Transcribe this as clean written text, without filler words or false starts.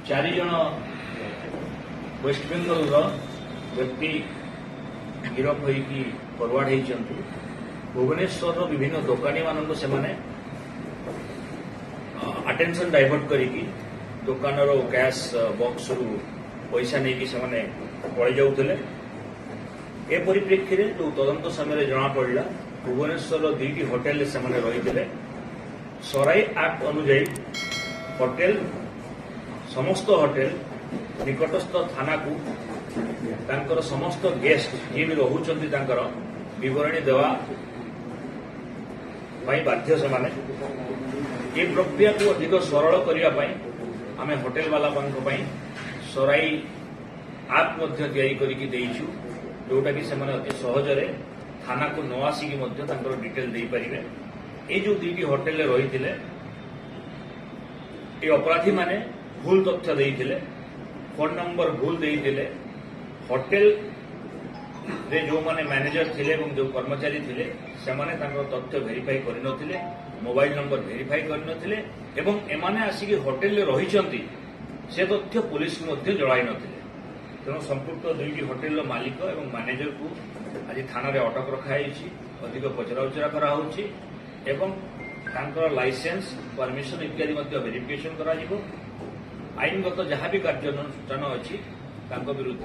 चार जन वेस्ट बेंगल व्यक्ति गिरफ होगी फरवर्ड होती भुवनेश्वर विभिन्न दुकानी मान से अटेंशन डाइवर्ट करिकी दुकान कैश बॉक्स रु पैसा नहीं से पड़े जाऊे ए परिप्रेक्षी में जो तदंत समय जना पड़ा भुवनेश्वर दुईटी होटेल से रही सराई एक्ट अनुजाई होटेल समस्त होटेल निकटस्थ थाना को तांकर समस्त गेस्ट जी भी रोचंती तांकर विवरणी देवा बाध्य से माने ये प्रक्रिया को अधिक सरल करने आम होटेल वाला सराई आप देचु जोटा कि से अति सहजरे थाना को न आसिक डिटेल दे पारे ये जो दुईटी होटेल रही ये अपराधी माने भूल तथ्य देते फोन नंबर भूल देते होटेल रे जो माने मैनेजर थिले जो कर्मचारी थिले से माने तथ्य वेरीफाई करनथिले मोबाइल नंबर वेरीफाई करनथिले एवं एमाने आसिक होटेल रही से तथ्य पुलिस को जड़ाई नथिले तेणु संपुक्त दुईटी होटेल मालिक एवं मैनेजर को आज थाना रे अटक रखाई अधिक पचराउचरा कराउछि एवं तांकर लाइसेंस परमिशन इत्यादि वेरिफिकेशन करा जिवो आईनगत जहाँ भी कार्यानुष्ठान अच्छी विरुद्ध